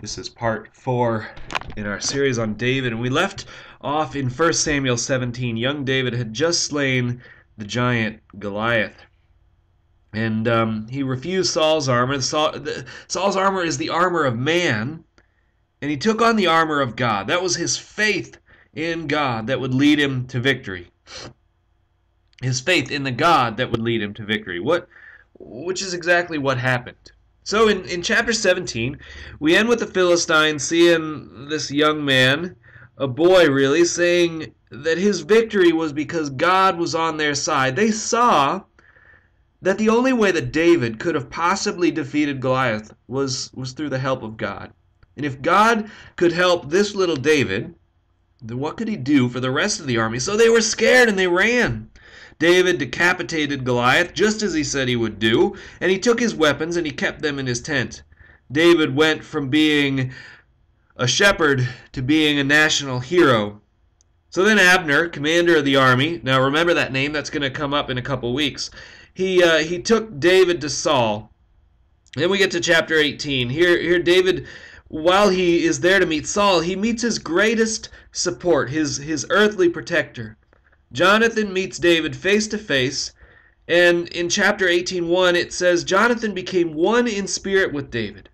This is part 4 in our series on David, and we left off in 1 Samuel 17. Young David had just slain the giant Goliath, and he refused Saul's armor. Saul's armor is the armor of man, and he took on the armor of God. That was his faith in God that would lead him to victory. His faith in the God that would lead him to victory. Which is exactly what happened. So in chapter 17, we end with the Philistines seeing this young man, a boy really, saying that his victory was because God was on their side. They saw that the only way that David could have possibly defeated Goliath was through the help of God. And if God could help this little David, then what could he do for the rest of the army? So they were scared and they ran. David decapitated Goliath just as he said he would do, and he took his weapons and he kept them in his tent. David went from being a shepherd to being a national hero. So then Abner, commander of the army, now remember that name, that's going to come up in a couple weeks, he took David to Saul. Then we get to chapter 18. Here David, while he is there to meet Saul, he meets his greatest support, his earthly protector. Jonathan meets David face to face, and in chapter 18:1 it says, Jonathan became one in spirit with David,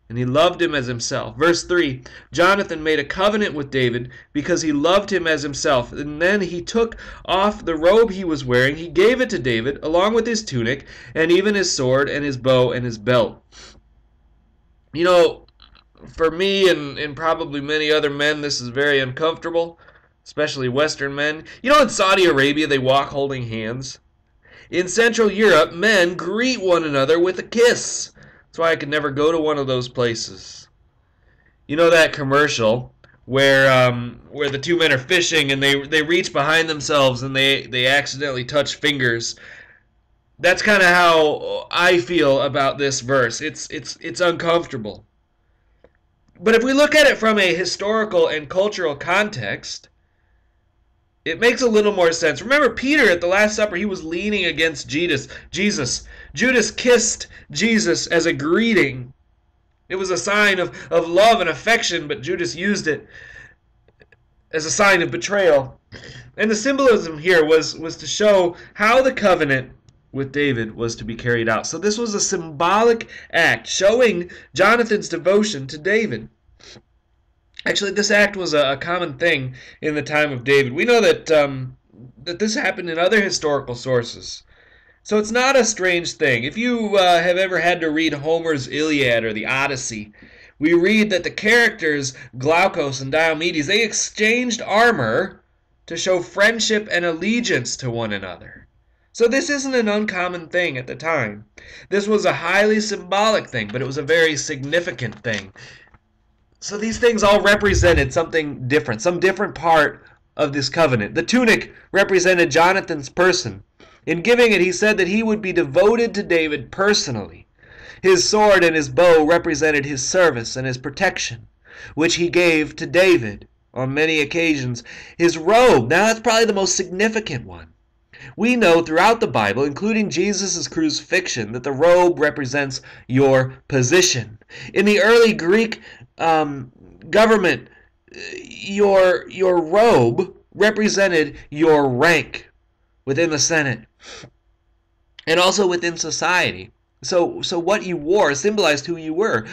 and he loved him as himself. Verse 3, Jonathan made a covenant with David because he loved him as himself, and then he took off the robe he was wearing, he gave it to David, along with his tunic, and even his sword, and his bow, and his belt. You know, for me and probably many other men, this is very uncomfortable. Especially Western men. You know, in Saudi Arabia, they walk holding hands. In Central Europe, men greet one another with a kiss. That's why I could never go to one of those places. You know that commercial where the two men are fishing and they reach behind themselves and they accidentally touch fingers. That's kind of how I feel about this verse. It's uncomfortable. But if we look at it from a historical and cultural context, it makes a little more sense. Remember Peter at the Last Supper, he was leaning against Jesus. Judas kissed Jesus as a greeting. It was a sign of love and affection, but Judas used it as a sign of betrayal. And the symbolism here was to show how the covenant with David was to be carried out. So this was a symbolic act showing Jonathan's devotion to David. Actually, this act was a common thing in the time of David. We know that this happened in other historical sources. So it's not a strange thing. If you have ever had to read Homer's Iliad or the Odyssey, we read that the characters Glaucus and Diomedes, they exchanged armor to show friendship and allegiance to one another. So this isn't an uncommon thing at the time. This was a highly symbolic thing, but it was a very significant thing. So these things all represented something different, some different part of this covenant. The tunic represented Jonathan's person. In giving it, he said that he would be devoted to David personally. His sword and his bow represented his service and his protection, which he gave to David on many occasions. His robe, now that's probably the most significant one. We know throughout the Bible, including Jesus' crucifixion, that the robe represents your position. In the early Greek government, your robe represented your rank within the Senate and also within society. So what you wore symbolized who you were.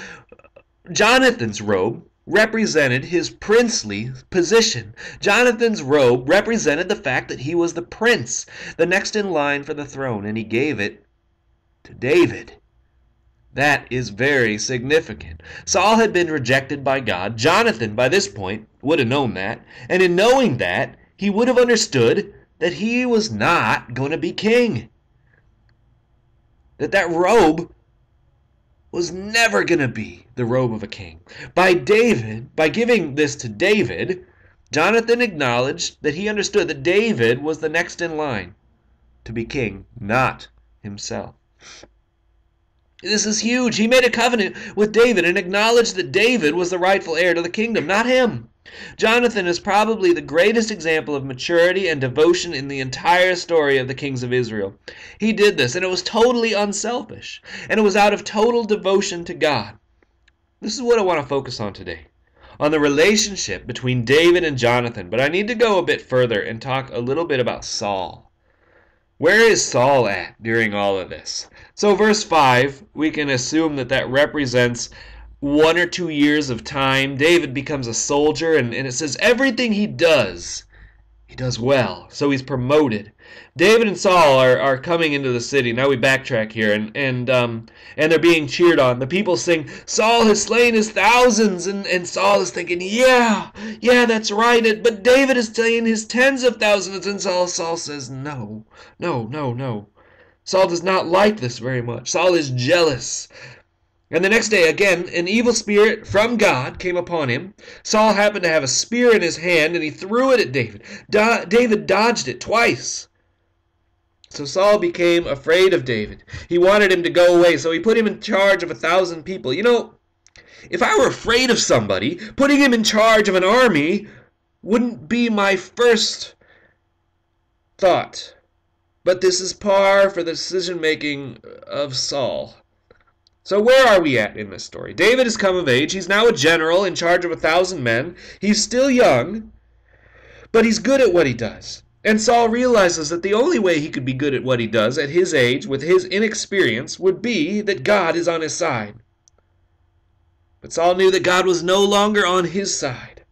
Jonathan's robe represented his princely position. Jonathan's robe represented the fact that he was the prince, the next in line for the throne, and he gave it to David. That is very significant. Saul had been rejected by God. Jonathan, by this point, would have known that. And in knowing that, he would have understood that he was not going to be king. That robe was never going to be the robe of a king. By giving this to David, Jonathan acknowledged that he understood that David was the next in line to be king, not himself. This is huge. He made a covenant with David and acknowledged that David was the rightful heir to the kingdom, not him. Jonathan is probably the greatest example of maturity and devotion in the entire story of the kings of Israel. He did this, and it was totally unselfish, and it was out of total devotion to God. This is what I want to focus on today, on the relationship between David and Jonathan. But I need to go a bit further and talk a little bit about Saul. Where is Saul at during all of this? So verse 5, we can assume that represents 1 or 2 years of time. David becomes a soldier, and it says everything he does well. So he's promoted. David and Saul are coming into the city. Now we backtrack here, and they're being cheered on. The people sing, "Saul has slain his thousands," and Saul is thinking, yeah, that's right. But David is slain his tens of thousands, and Saul says, no. Saul does not like this very much. Saul is jealous. And the next day, again, an evil spirit from God came upon him. Saul happened to have a spear in his hand, and he threw it at David. David dodged it twice. So Saul became afraid of David. He wanted him to go away, so he put him in charge of 1,000 people. You know, if I were afraid of somebody, putting him in charge of an army wouldn't be my first thought. But this is par for the decision-making of Saul. So where are we at in this story? David has come of age. He's now a general in charge of 1,000 men. He's still young, but he's good at what he does. And Saul realizes that the only way he could be good at what he does at his age, with his inexperience, would be that God is on his side. But Saul knew that God was no longer on his side.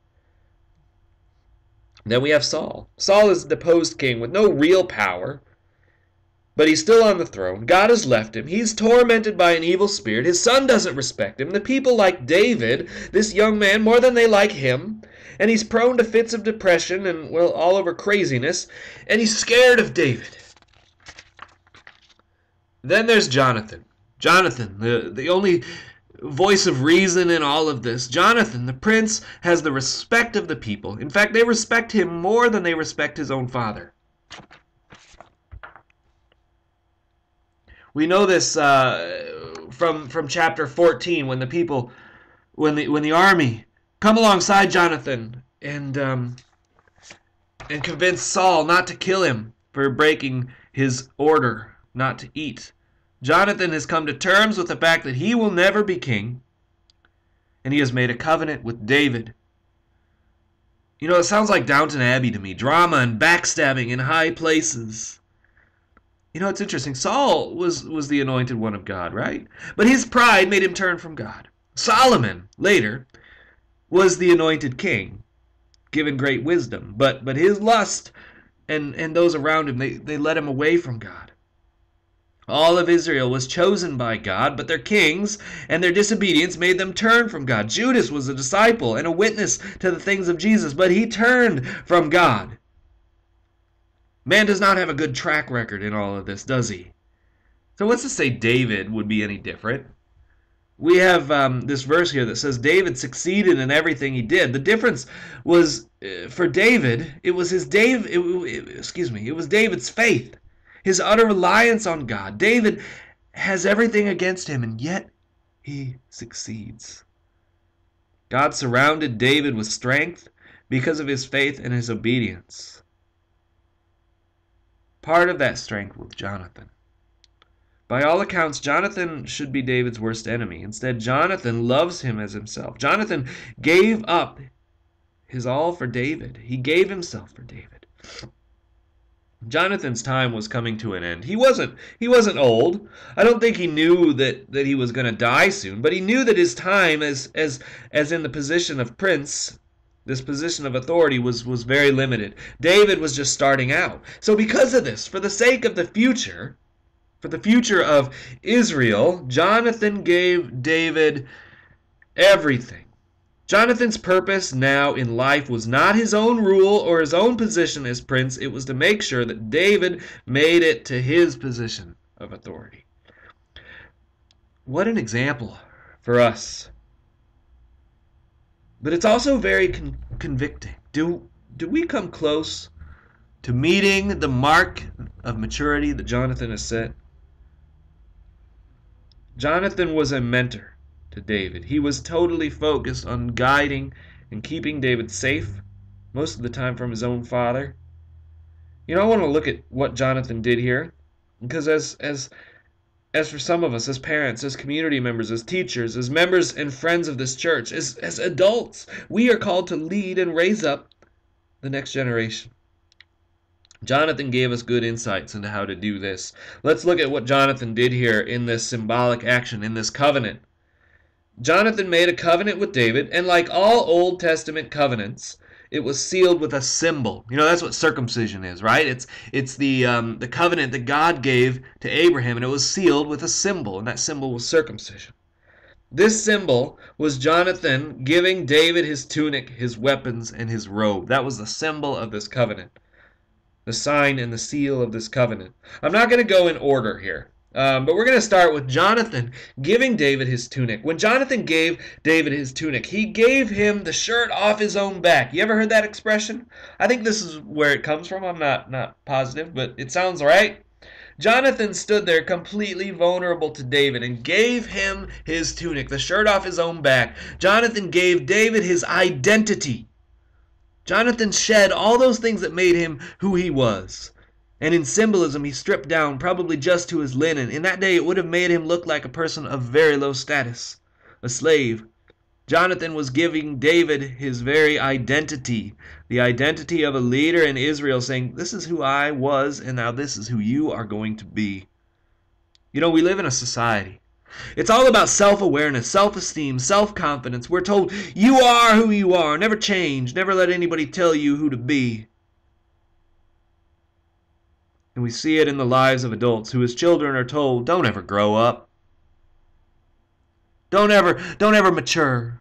Then we have Saul. Saul is the deposed king with no real power, but he's still on the throne. God has left him. He's tormented by an evil spirit. His son doesn't respect him. The people like David, this young man, more than they like him. And he's prone to fits of depression and, well, all over craziness. And he's scared of David. Then there's Jonathan. Jonathan, the only voice of reason in all of this. Jonathan, the prince, has the respect of the people. In fact, they respect him more than they respect his own father. We know this from chapter 14 when the army come alongside Jonathan and convince Saul not to kill him for breaking his order not to eat. Jonathan has come to terms with the fact that he will never be king, and he has made a covenant with David. You know, it sounds like Downton Abbey to me. Drama and backstabbing in high places. You know, it's interesting. Saul was the anointed one of God, right? But his pride made him turn from God. Solomon, later, was the anointed king, given great wisdom. But his lust and those around him, they led him away from God. All of Israel was chosen by God, but their kings and their disobedience made them turn from God. Judas was a disciple and a witness to the things of Jesus, but he turned from God. Man does not have a good track record in all of this, does he? So what's to say David would be any different? We have this verse here that says David succeeded in everything he did. The difference was for David, it was David's faith, his utter reliance on God. David has everything against him, and yet he succeeds. God surrounded David with strength because of his faith and his obedience. Part of that strength was Jonathan. By all accounts, Jonathan should be David's worst enemy. Instead, Jonathan loves him as himself. Jonathan gave up his all for David. He gave himself for David. Jonathan's time was coming to an end. He wasn't old. I don't think he knew that he was going to die soon, but he knew that his time as in the position of prince, this position of authority, was very limited. David was just starting out. So because of this, for the sake of the future of Israel, Jonathan gave David everything. Jonathan's purpose now in life was not his own rule or his own position as prince. It was to make sure that David made it to his position of authority. What an example for us. But it's also very convicting. Do we come close to meeting the mark of maturity that Jonathan has set? Jonathan was a mentor to David. He was totally focused on guiding and keeping David safe, most of the time from his own father. You know, I want to look at what Jonathan did here, because as As for some of us, as parents, as community members, as teachers, as members and friends of this church, as adults, we are called to lead and raise up the next generation. Jonathan gave us good insights into how to do this. Let's look at what Jonathan did here in this symbolic action, in this covenant. Jonathan made a covenant with David, and like all Old Testament covenants, it was sealed with a symbol. You know, that's what circumcision is, right? It's the covenant that God gave to Abraham, and it was sealed with a symbol, and that symbol was circumcision. This symbol was Jonathan giving David his tunic, his weapons, and his robe. That was the symbol of this covenant, the sign and the seal of this covenant. I'm not going to go in order here. But we're going to start with Jonathan giving David his tunic. When Jonathan gave David his tunic, he gave him the shirt off his own back. You ever heard that expression? I think this is where it comes from. I'm not positive, but it sounds right. Jonathan stood there completely vulnerable to David and gave him his tunic, the shirt off his own back. Jonathan gave David his identity. Jonathan shed all those things that made him who he was. And in symbolism, he stripped down, probably just to his linen. In that day, it would have made him look like a person of very low status, a slave. Jonathan was giving David his very identity, the identity of a leader in Israel, saying, this is who I was, and now this is who you are going to be. You know, we live in a society. It's all about self-awareness, self-esteem, self-confidence. We're told, you are who you are, never change, never let anybody tell you who to be. And we see it in the lives of adults who as children are told, don't ever grow up. Don't ever mature.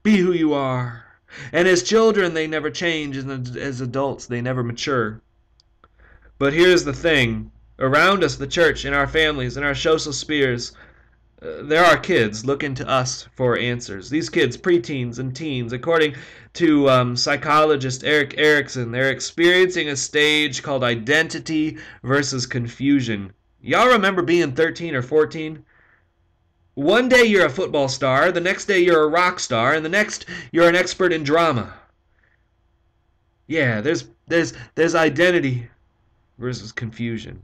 Be who you are. And as children, they never change, and as adults, they never mature. But here's the thing. Around us, the church, in our families, in our social spheres, there are kids looking to us for answers. These kids, preteens and teens, according to psychologist Erik Erikson, they're experiencing a stage called identity versus confusion. Y'all remember being 13 or 14? One day you're a football star, the next day you're a rock star, and the next you're an expert in drama. Yeah, there's identity versus confusion.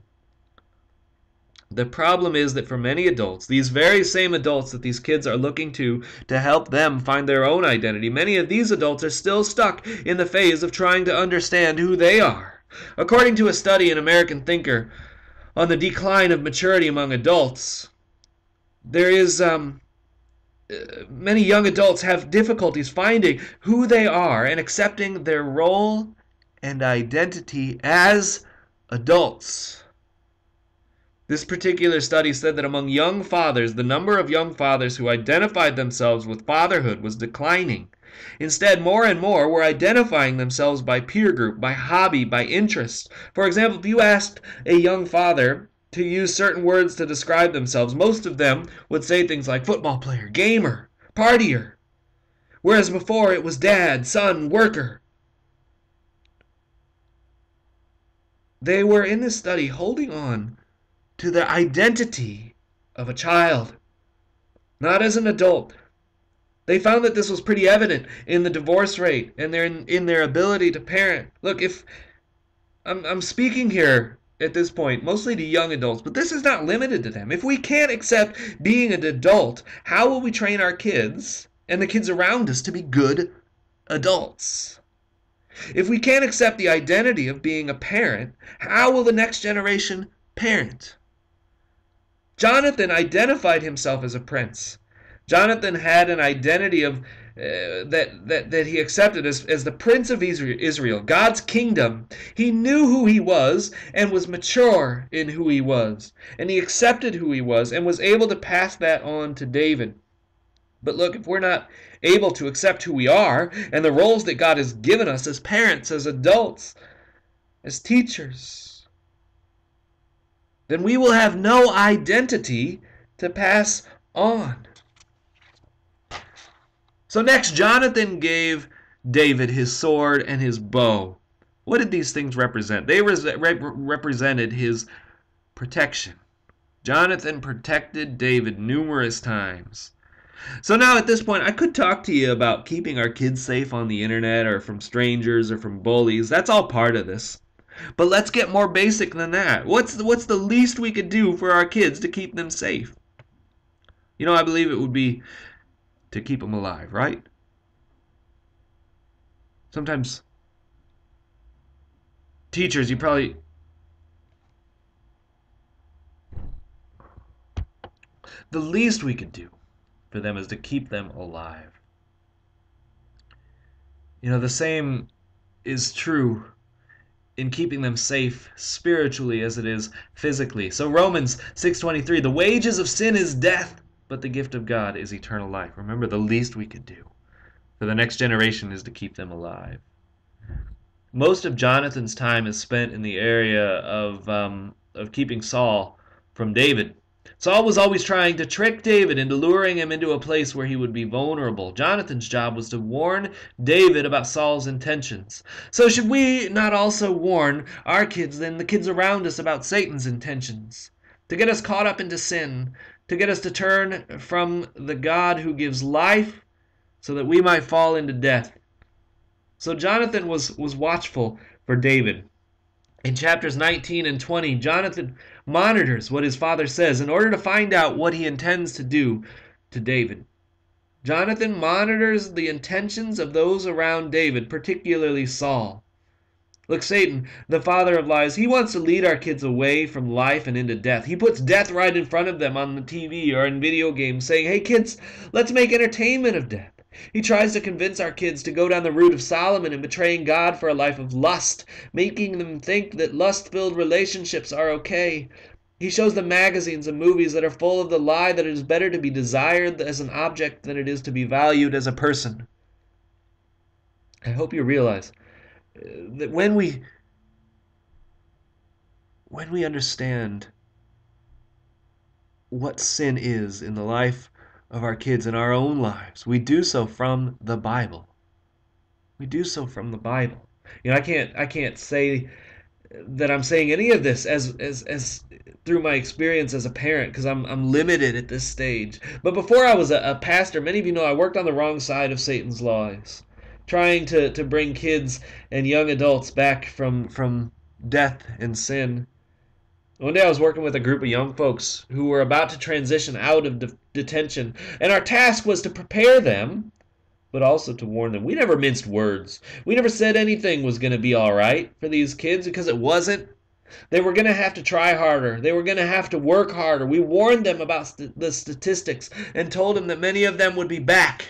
The problem is that for many adults, these very same adults that these kids are looking to help them find their own identity, many of these adults are still stuck in the phase of trying to understand who they are. According to a study in American Thinker on the decline of maturity among adults, there is many young adults have difficulties finding who they are and accepting their role and identity as adults. This particular study said that among young fathers, the number of young fathers who identified themselves with fatherhood was declining. Instead, more and more were identifying themselves by peer group, by hobby, by interest. For example, if you asked a young father to use certain words to describe themselves, most of them would say things like football player, gamer, partier. Whereas before it was dad, son, worker. They were in this study holding on to the identity of a child, not as an adult. They found that this was pretty evident in the divorce rate and in their ability to parent. Look, if I'm speaking here at this point mostly to young adults, but this is not limited to them. If we can't accept being an adult, how will we train our kids and the kids around us to be good adults? If we can't accept the identity of being a parent, how will the next generation parent? Jonathan identified himself as a prince. Jonathan had an identity of that he accepted as the prince of Israel, God's kingdom. He knew who he was and was mature in who he was. And he accepted who he was and was able to pass that on to David. But look, if we're not able to accept who we are and the roles that God has given us as parents, as adults, as teachers, then we will have no identity to pass on. So next, Jonathan gave David his sword and his bow. What did these things represent? They represented his protection. Jonathan protected David numerous times. So now at this point, I could talk to you about keeping our kids safe on the internet or from strangers or from bullies. That's all part of this. But let's get more basic than that. What's the least we could do for our kids to keep them safe? I believe it would be to keep them alive, right? Sometimes teachers, the least we could do for them is to keep them alive. The same is true in keeping them safe spiritually as it is physically. So Romans 6:23, the wages of sin is death, but the gift of God is eternal life. Remember, the least we could do for the next generation is to keep them alive. Most of Jonathan's time is spent in the area of keeping Saul from David. Saul was always trying to trick David into luring him into a place where he would be vulnerable. Jonathan's job was to warn David about Saul's intentions. So should we not also warn our kids and the kids around us about Satan's intentions? To get us caught up into sin, to get us to turn from the God who gives life so that we might fall into death. So Jonathan was watchful for David. In chapters 19 and 20, Jonathan monitors what his father says in order to find out what he intends to do to David. Jonathan monitors the intentions of those around David, particularly Saul. Look, Satan, the father of lies, he wants to lead our kids away from life and into death. He puts death right in front of them on the TV or in video games, saying, hey kids, let's make entertainment of death. He tries to convince our kids to go down the route of Solomon and betraying God for a life of lust, making them think that lust-filled relationships are okay. He shows them magazines and movies that are full of the lie that it is better to be desired as an object than it is to be valued as a person. I hope you realize that when we understand what sin is in the life of our kids in our own lives, we do so from the Bible. We do so from the Bible. I can't say that I'm saying any of this as through my experience as a parent, because I'm limited at this stage. But before I was a pastor, many of you know I worked on the wrong side of Satan's lies, trying to bring kids and young adults back from death and sin. One day I was working with a group of young folks who were about to transition out of detention, and our task was to prepare them, but also to warn them. We never minced words. We never said anything was going to be all right for these kids, because it wasn't. They were going to have to try harder. They were going to have to work harder. We warned them about the statistics and told them that many of them would be back.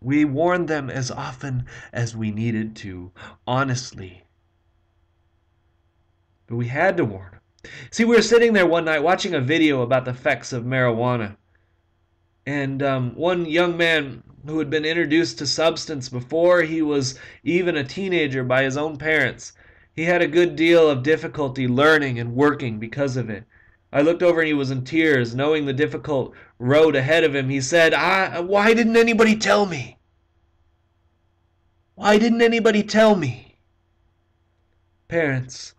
We warned them as often as we needed to, honestly. But we had to warn them. See, we were sitting there one night watching a video about the effects of marijuana. And one young man who had been introduced to substance before he was even a teenager by his own parents, he had a good deal of difficulty learning and working because of it. I looked over and he was in tears, knowing the difficult road ahead of him. He said, why didn't anybody tell me? Why didn't anybody tell me? Parents,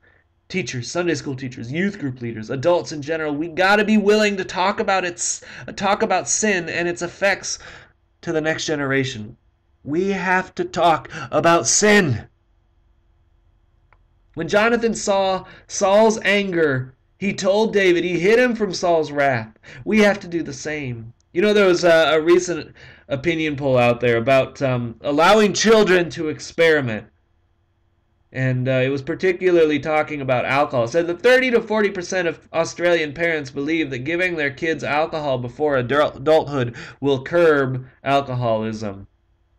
teachers, Sunday school teachers, youth group leaders, adults in general, we got to be willing to talk about sin and its effects to the next generation. We have to talk about sin. When Jonathan saw Saul's anger, he told David, he hid him from Saul's wrath. We have to do the same. There was a recent opinion poll out there about allowing children to experiment. And it was particularly talking about alcohol. It said that 30 to 40% of Australian parents believe that giving their kids alcohol before adulthood will curb alcoholism.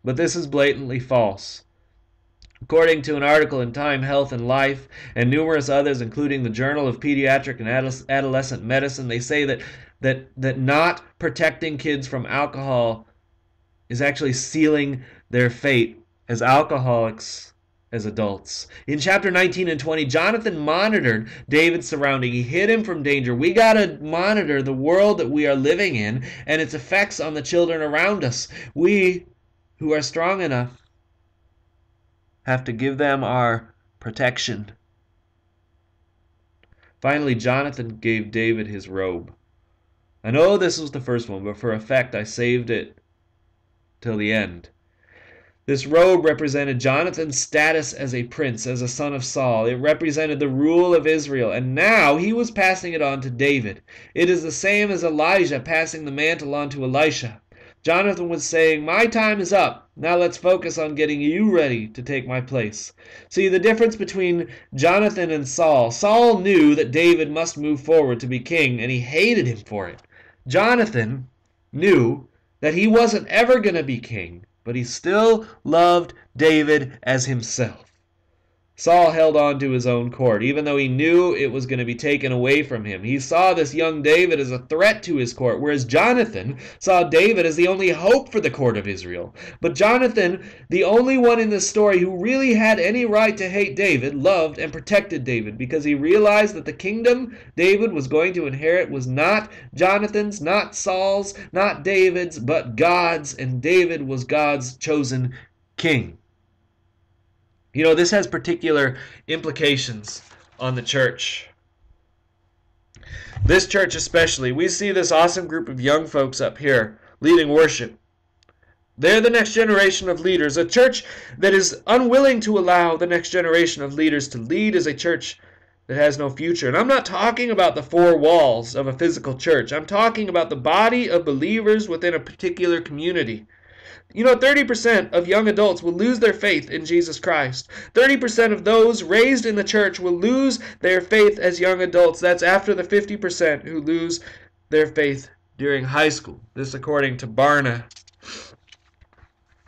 But this is blatantly false. According to an article in Time, Health and Life, and numerous others, including the Journal of Pediatric and Adolescent Medicine, they say that not protecting kids from alcohol is actually sealing their fate as alcoholics as adults. In chapter 19 and 20, Jonathan monitored David's surrounding. He hid him from danger. We got to monitor the world that we are living in and its effects on the children around us. We, who are strong enough, have to give them our protection. Finally, Jonathan gave David his robe. I know this was the first one, but for effect I saved it till the end. This robe represented Jonathan's status as a prince, as a son of Saul. It represented the rule of Israel, and now he was passing it on to David. It is the same as Elijah passing the mantle on to Elisha. Jonathan was saying, my time is up. Now let's focus on getting you ready to take my place. See, the difference between Jonathan and Saul. Saul knew that David must move forward to be king, and he hated him for it. Jonathan knew that he wasn't ever going to be king, but he still loved David as himself. Saul held on to his own court, even though he knew it was going to be taken away from him. He saw this young David as a threat to his court, whereas Jonathan saw David as the only hope for the court of Israel. But Jonathan, the only one in this story who really had any right to hate David, loved and protected David because he realized that the kingdom David was going to inherit was not Jonathan's, not Saul's, not David's, but God's, and David was God's chosen king. You know, this has particular implications on the church. This church especially, we see this awesome group of young folks up here leading worship. They're the next generation of leaders. A church that is unwilling to allow the next generation of leaders to lead is a church that has no future. And I'm not talking about the four walls of a physical church. I'm talking about the body of believers within a particular community. You know, 30% of young adults will lose their faith in Jesus Christ. 30% of those raised in the church will lose their faith as young adults. That's after the 50% who lose their faith during high school. This according to Barna.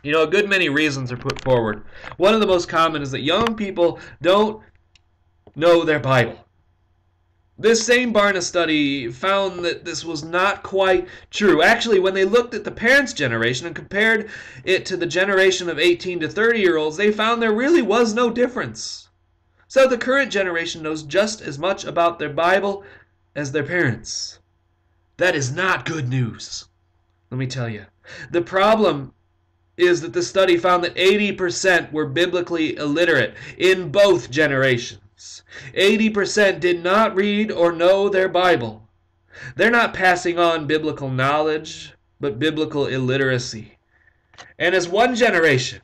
You know, a good many reasons are put forward. One of the most common is that young people don't know their Bible. This same Barna study found that this was not quite true. Actually, when they looked at the parents' generation and compared it to the generation of 18 to 30-year-olds, they found there really was no difference. So the current generation knows just as much about their Bible as their parents. That is not good news, let me tell you. The problem is that the study found that 80% were biblically illiterate in both generations. 80% did not read or know their Bible. They're not passing on biblical knowledge, but biblical illiteracy. And as one generation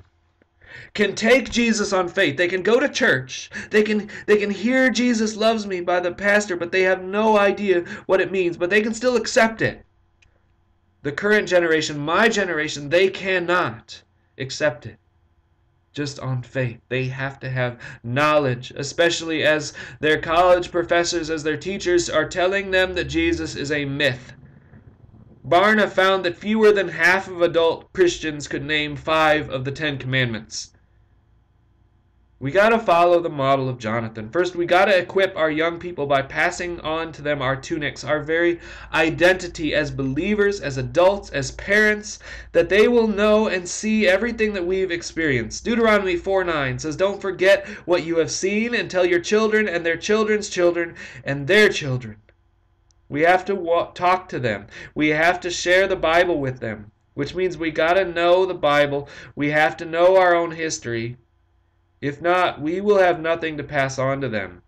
can take Jesus on faith, they can go to church, they can hear Jesus loves me by the pastor, but they have no idea what it means, but they can still accept it. The current generation, my generation, they cannot accept it just on faith. They have to have knowledge, especially as their college professors, as their teachers are telling them that Jesus is a myth. Barna found that fewer than half of adult Christians could name 5 of the 10 commandments. We got to follow the model of Jonathan. First, we got to equip our young people by passing on to them our tunics, our very identity as believers, as adults, as parents, that they will know and see everything that we've experienced. Deuteronomy 4:9 says, don't forget what you have seen and tell your children and their children's children and their children. We have to talk to them. We have to share the Bible with them, which means we got to know the Bible. We have to know our own history. If not, we will have nothing to pass on to them.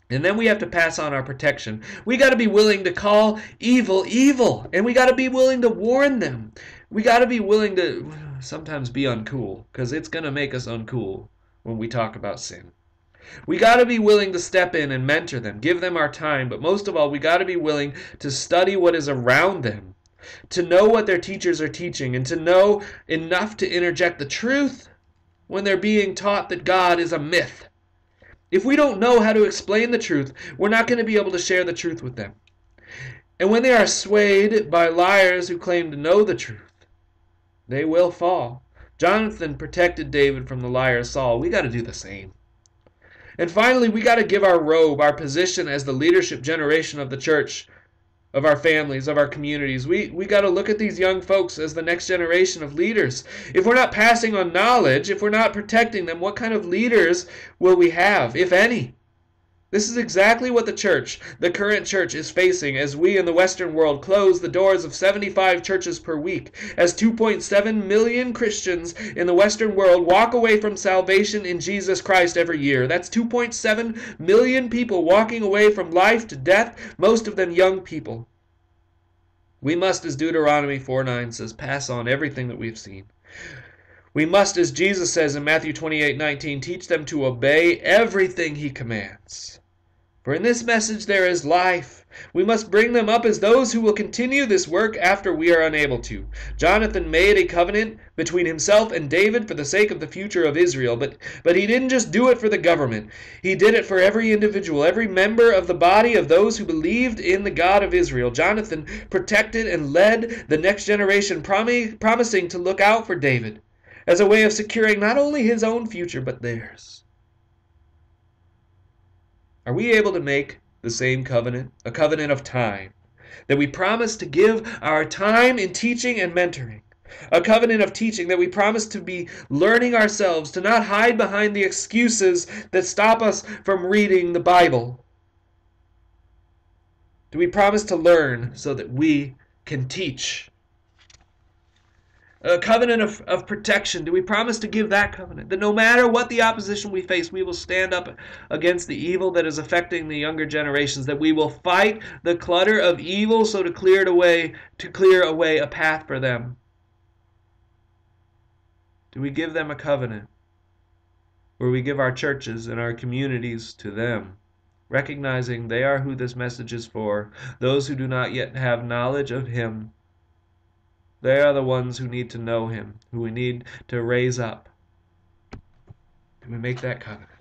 And then we have to pass on our protection. We got to be willing to call evil, evil. And we got to be willing to warn them. We got to be willing to sometimes be uncool, because it's going to make us uncool when we talk about sin. We got to be willing to step in and mentor them, give them our time. But most of all, we got to be willing to study what is around them, to know what their teachers are teaching, and to know enough to interject the truth when they're being taught that God is a myth. If we don't know how to explain the truth, we're not going to be able to share the truth with them. And when they are swayed by liars who claim to know the truth, they will fall. Jonathan protected David from the liar Saul. We got to do the same. And finally, we got to give our robe, our position as the leadership generation of the church, of our families, of our communities. We got to look at these young folks as the next generation of leaders. If we're not passing on knowledge, if we're not protecting them, what kind of leaders will we have, if any? This is exactly what the church, the current church, is facing as we in the Western world close the doors of 75 churches per week, as 2.7 million Christians in the Western world walk away from salvation in Jesus Christ every year. That's 2.7 million people walking away from life to death, most of them young people. We must, as Deuteronomy 4:9 says, pass on everything that we've seen. We must, as Jesus says in Matthew 28:19, teach them to obey everything he commands. For in this message there is life. We must bring them up as those who will continue this work after we are unable to. Jonathan made a covenant between himself and David for the sake of the future of Israel, but he didn't just do it for the government. He did it for every individual, every member of the body of those who believed in the God of Israel. Jonathan protected and led the next generation, promising to look out for David as a way of securing not only his own future, but theirs. Are we able to make the same covenant, a covenant of time, that we promise to give our time in teaching and mentoring, a covenant of teaching that we promise to be learning ourselves, to not hide behind the excuses that stop us from reading the Bible? Do we promise to learn so that we can teach? A covenant of protection. Do we promise to give that covenant? That no matter what the opposition we face, we will stand up against the evil that is affecting the younger generations, that we will fight the clutter of evil so to clear away a path for them? Do we give them a covenant where we give our churches and our communities to them, recognizing they are who this message is for, those who do not yet have knowledge of him? They are the ones who need to know him, who we need to raise up. Do we make that covenant?